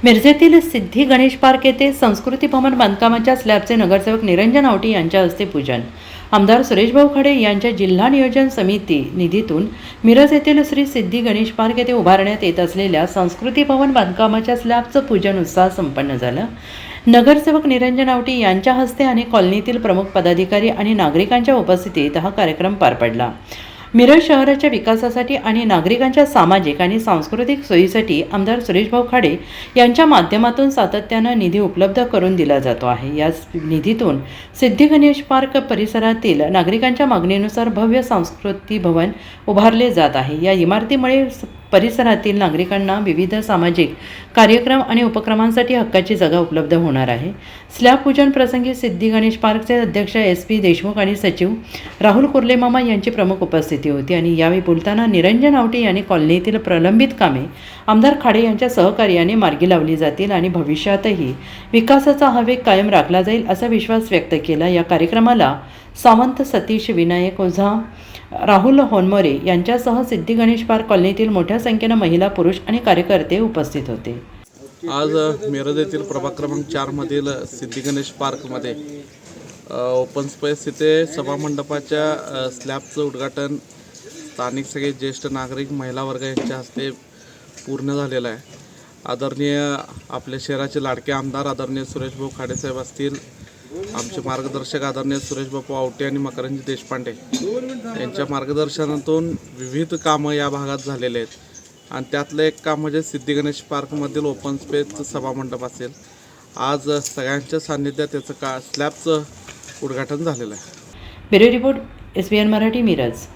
मिरजेतील सिद्धी गणेश पार्क येथे संस्कृती भवन बांधकामाच्या स्लॅबचे नगरसेवक निरंजन आवटी यांच्या हस्ते पूजन. आमदार सुरेशभाऊ खाडे यांच्या जिल्हा नियोजन समिती निधीतून मिरज येथील श्री सिद्धी गणेश पार्क येथे उभारण्यात येत असलेल्या संस्कृती भवन बांधकामाच्या स्लॅबचं पूजन उत्साह संपन्न झालं. नगरसेवक निरंजन आवटी यांच्या हस्ते आणि कॉलनीतील प्रमुख पदाधिकारी आणि नागरिकांच्या उपस्थितीत हा कार्यक्रम पार पडला. मिरज शहराच्या विकासासाठी आणि नागरिकांच्या सामाजिक आणि सांस्कृतिक सोयीसाठी आमदार सुरेशभाऊ खाडे यांच्या माध्यमातून सातत्यानं निधी उपलब्ध करून दिला जातो आहे. या निधीतून सिद्धी गणेश पार्क परिसरातील नागरिकांच्या मागणीनुसार भव्य संस्कृती भवन उभारले जात आहे. या इमारतीमुळे परिसरातील नागरिकांना विविध सामाजिक कार्यक्रम आणि उपक्रमांसाठी हक्काची जागा उपलब्ध होणार आहे. स्लॅब पूजन प्रसंगी सिद्धी गणेश पार्कचे अध्यक्ष SP देशमुख आणि सचिव राहुल कुर्लेमामा यांची प्रमुख उपस्थिती होती आणि यावेळी बोलताना निरंजन आवटी यांनी कॉलनीतील प्रलंबित कामे आमदार खाडे यांच्या सहकार्याने मार्गी लावली जातील आणि भविष्यातही विकासाचा हा वेग कायम राखला जाईल असा विश्वास व्यक्त केला. या कार्यक्रमाला सावंत सतीश, विनायक ओझा, राहुल होनमोरे यांच्यासह सिद्धी गणेश पार्क कॉलनीतील मोठ्या संख्येनं महिला, पुरुष आणि कार्यकर्ते उपस्थित होते. आज मिरज येथील प्रभाग क्रमांक 4 मधील सिद्धी गणेश पार्कमध्ये ओपन स्पेस इथे सभामंडपाच्या स्लॅबचं उद्घाटन स्थानिक सगळे ज्येष्ठ नागरिक, महिला वर्ग यांच्या हस्ते पूर्ण झालेलं आहे. आदरणीय आपल्या शहराचे लाडके आमदार आदरणीय सुरेशभाऊ खाडेसाहेब असतील, आमचे मार्गदर्शक आदरणीय सुरेशबापू आवटे आणि मकरंजी देशपांडे यांच्या मार्गदर्शनातून विविध कामं या भागात झालेले आहेत आणि त्यातलं एक काम म्हणजे सिद्धी गणेश पार्कमधील ओपन स्पेस सभामंडप असेल. आज सगळ्यांच्या सान्निध्यात त्याचं स्लॅबचं उद्घाटन झालेलं आहे. Bureau report, SBN Marathi, Miraj.